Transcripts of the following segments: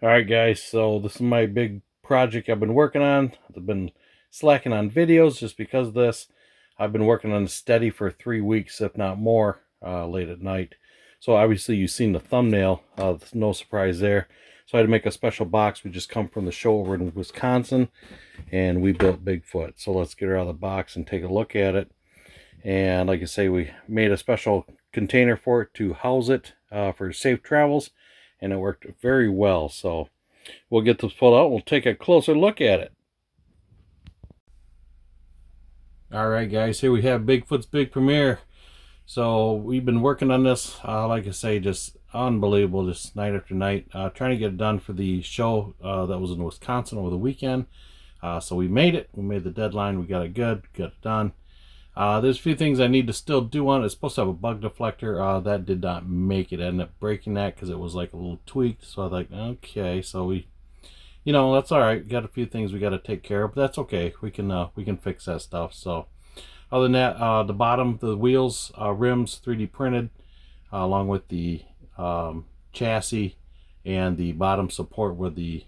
All right, guys, so this is my big project I've been working on. I've been slacking on videos just because of this. I've been working on it steady for 3 weeks, if not more, late at night. So obviously you've seen the thumbnail. No surprise there. So I had to make a special box. We just come from the show over in Wisconsin, and we built Bigfoot. So let's get her out of the box and take a look at it. And like I say, we made a special container for it to house it for safe travels, and it worked very well. So we'll get this pulled out. We'll take a closer look at it. All right, guys, here we have Bigfoot's big premiere. So we've been working on this, like I say, just unbelievable, just night after night, trying to get it done for the show that was in Wisconsin over the weekend. So we made it. We made the deadline. We got it good, got it done. There's a few things I need to still do on it. It's supposed to have a bug deflector. That did not make it. I ended up breaking that because it was like a little tweaked. So I was like, okay, so we, that's all right. Got a few things we got to take care of, but that's okay. We can fix that stuff. So other than that, the bottom, the wheels, rims, 3D printed, along with the chassis and the bottom support where the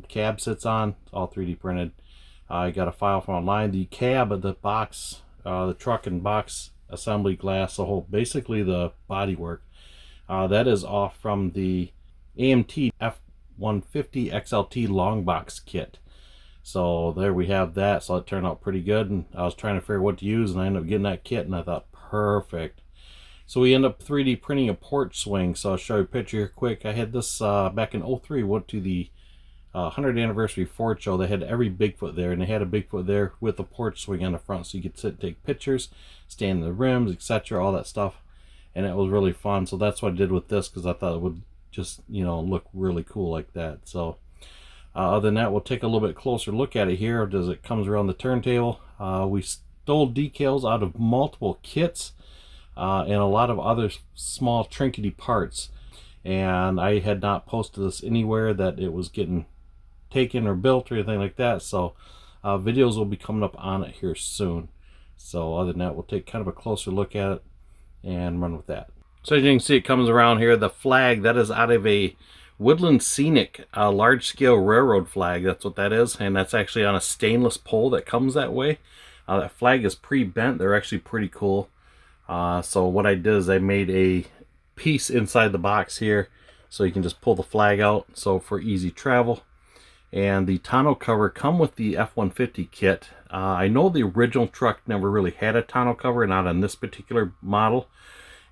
cab sits on, all 3D printed. I got a file from online. The cab of the box, the truck and box assembly glass, the whole, basically the bodywork, that is off from the AMT F-150 XLT long box kit. So there we have that. So it turned out pretty good, and I was trying to figure what to use, and I ended up getting that kit, and I thought, perfect. So we end up 3D printing a porch swing. So I'll show you a picture here quick. I had this back in 03, went to the 100th anniversary Ford show. They had every Bigfoot there, and they had a Bigfoot there with a porch swing on the front, so you could sit and take pictures, stand in the rims, etc., all that stuff, and it was really fun. So that's what I did with this, because I thought it would just look really cool like that. So other than that, we'll take a little bit closer look at it here as it comes around the turntable. We stole decals out of multiple kits and a lot of other small trinkety parts, and I had not posted this anywhere that it was getting taken or built or anything like that. So videos will be coming up on it here soon. So other than that, we'll take kind of a closer look at it and run with that. So as you can see, it comes around here. The flag, that is out of a Woodland Scenic large-scale railroad flag. That's what that is, and that's actually on a stainless pole that comes that way. That flag is pre-bent. They're actually pretty cool. So what I did is I made a piece inside the box here, so you can just pull the flag out, so for easy travel. And the tonneau cover come with the F-150 kit. I know the original truck never really had a tonneau cover, not on this particular model,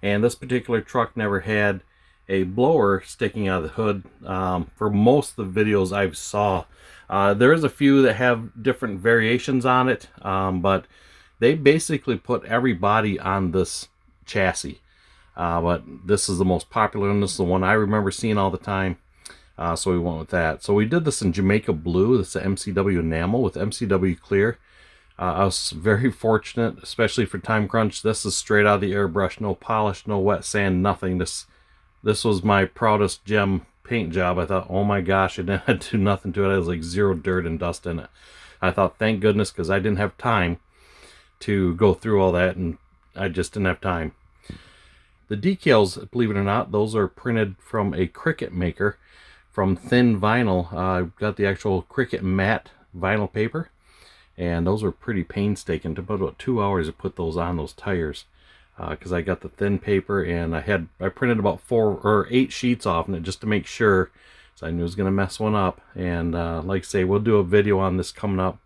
and this particular truck never had a blower sticking out of the hood. For most of the videos I've saw, there is a few that have different variations on it, but they basically put every body on this chassis. But this is the most popular, and this is the one I remember seeing all the time. So we went with that. So we did this in Jamaica Blue. This is MCW enamel with MCW clear. I was very fortunate, especially for time crunch. This is straight out of the airbrush, no polish, no wet sand, nothing. This was my proudest gem paint job. I thought, oh my gosh, I didn't have to do nothing to it. It was like zero dirt and dust in it. I thought, thank goodness, because I didn't have time to go through all that, and I just didn't have time. The decals, believe it or not, those are printed from a Cricut maker from thin vinyl. I've got the actual Cricut matte vinyl paper, and those were pretty painstaking. It took about 2 hours to put those on those tires, because I got the thin paper, and I printed about 4 or 8 sheets off it just to make sure, so I knew I was going to mess one up. And like I say, we'll do a video on this coming up,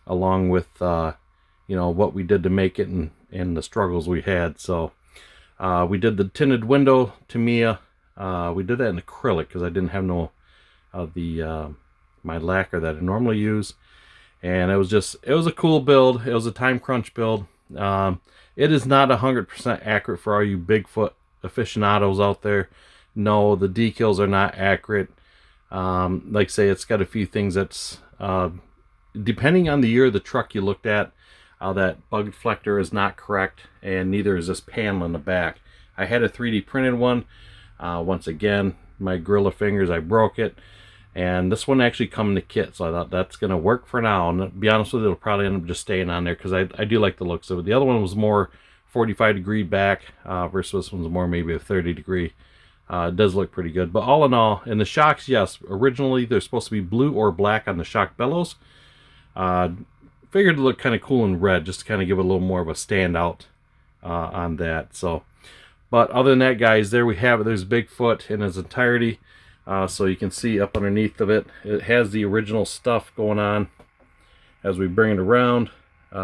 along with what we did to make it and the struggles we had. So we did the tinted window Tamiya. We did that in acrylic because I didn't have no of the my lacquer that I normally use, and it was a cool build. It was a time crunch build. It is not 100% accurate for all you Bigfoot aficionados out there. No, the decals are not accurate. Like I say, it's got a few things that's depending on the year of the truck you looked at. That bug deflector is not correct, and neither is this panel in the back. I had a 3D printed one. Once again, my gorilla fingers, I broke it, and this one actually come in the kit, so I thought that's going to work for now. And to be honest with you, it'll probably end up just staying on there because I do like the looks of it. The other one was more 45-degree back versus this one's more maybe a 30-degree It does look pretty good. But all in all, and the shocks, yes, originally they're supposed to be blue or black on the shock bellows. Figured to look kind of cool in red, just to kind of give it a little more of a standout on that. So, but other than that, guys, there we have it. There's Bigfoot in its entirety. So you can see up underneath of it, it has the original stuff going on as we bring it around.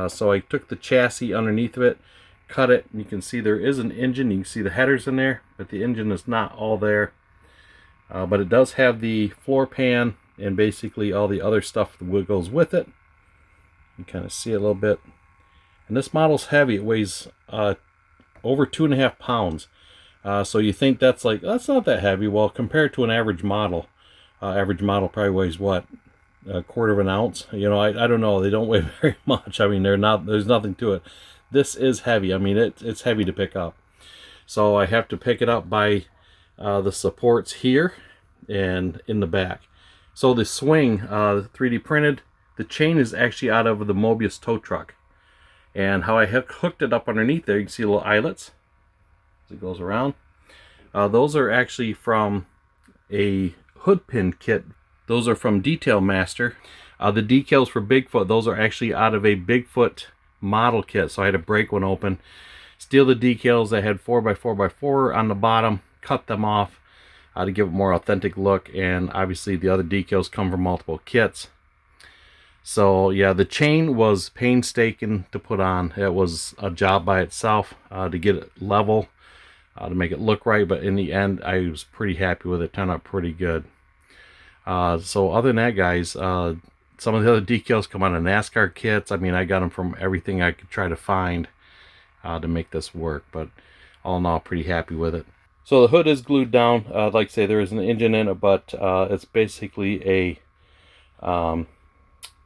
So I took the chassis underneath of it, cut it, and you can see there is an engine. You can see the headers in there, but the engine is not all there. But it does have the floor pan and basically all the other stuff that goes with it. You kind of see it a little bit. And this model's heavy. It weighs over 2.5 pounds. So you think that's like, that's not that heavy. Well, compared to an average model probably weighs what, a quarter of an ounce? You know, I don't know. They don't weigh very much. I mean, there's nothing to it. This is heavy. I mean, it's heavy to pick up. So I have to pick it up by the supports here and in the back. So the swing, 3D printed, the chain is actually out of the Mobius tow truck. And how I have hooked it up underneath there, you can see little eyelets as it goes around. Those are actually from a hood pin kit. Those are from Detail Master. The decals for Bigfoot, those are actually out of a Bigfoot model kit. So I had to break one open, steal the decals that had 4x4x4 on the bottom, cut them off to give it a more authentic look. And obviously the other decals come from multiple kits. So yeah, the chain was painstaking to put on. It was a job by itself to get it level, to make it look right. But in the end, I was pretty happy with it. It turned out pretty good. So other than that, guys, some of the other decals come out of NASCAR kits. I mean, I got them from everything I could try to find to make this work. But all in all, pretty happy with it. So the hood is glued down. Like I say, there is an engine in it, but it's basically a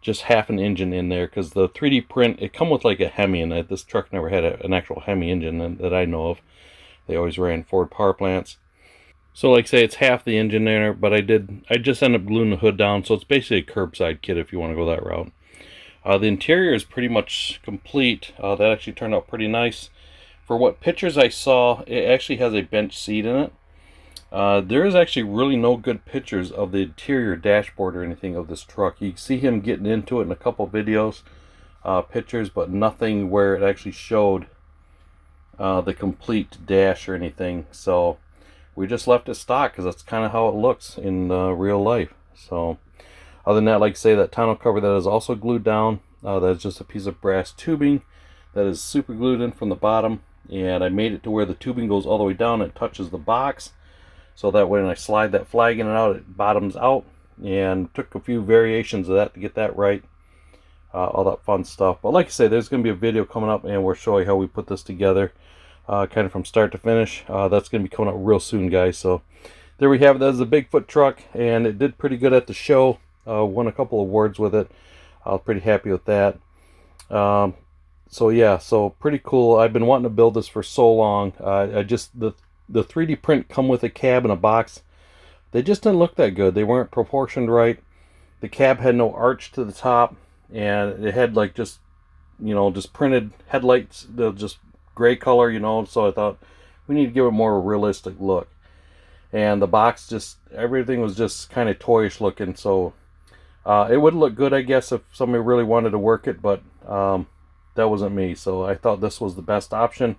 just half an engine in there, because the 3D print, it come with like a Hemi in it. This truck never had an actual Hemi engine that I know of. They always ran Ford power plants. So like I say, it's half the engine there, but I just ended up gluing the hood down, so it's basically a curbside kit if you want to go that route. The interior is pretty much complete. That actually turned out pretty nice. For what pictures I saw, it actually has a bench seat in it. There is actually really no good pictures of the interior dashboard or anything of this truck. You can see him getting into it in a couple videos, pictures, but nothing where it actually showed the complete dash or anything. So we just left it stock because that's kind of how it looks in real life. So other than that, like I say, that tonneau cover that is also glued down. That is just a piece of brass tubing that is super glued in from the bottom, and I made it to where the tubing goes all the way down and touches the box. So that when I slide that flag in and out, it bottoms out. And took a few variations of that to get that right. All that fun stuff. But like I say, there's going to be a video coming up, and we'll show you how we put this together. Kind of from start to finish. That's going to be coming up real soon, guys. So there we have it. That's the Bigfoot truck. And it did pretty good at the show. Won a couple awards with it. I was pretty happy with that. So yeah, so pretty cool. I've been wanting to build this for so long. The 3D print come with a cab and a box. They just didn't look that good. They weren't proportioned right. The cab had no arch to the top, and it had like just printed headlights, just gray color, so I thought we need to give it more of a realistic look. And the box, everything was just kind of toyish looking, so it would look good, I guess, if somebody really wanted to work it, but that wasn't me. So I thought this was the best option.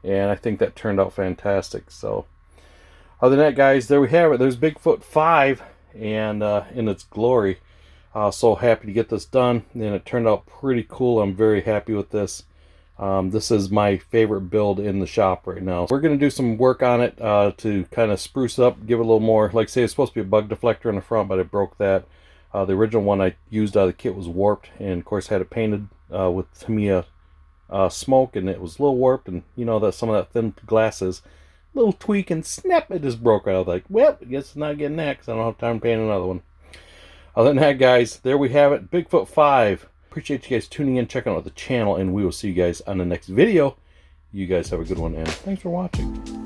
And I think that turned out fantastic. So other than that, guys, there we have it. There's Bigfoot 5 and in its glory. So happy to get this done, and it turned out pretty cool. I'm very happy with this. This is my favorite build in the shop right now. We're going to do some work on it to kind of spruce up, give it a little more. Like I say, it's supposed to be a bug deflector in the front, but I broke that. The original one I used out of the kit was warped, and of course had it painted with Tamiya smoke, and it was a little warped, and that some of that thin glass is a little tweak, and snap, it just broke out. I was like, well, I guess it's not getting that because I don't have time to paint another one. Other than that, guys, there we have it, Bigfoot 5. Appreciate you guys tuning in, checking out the channel, and we will see you guys on the next video. You guys have a good one, and thanks for watching.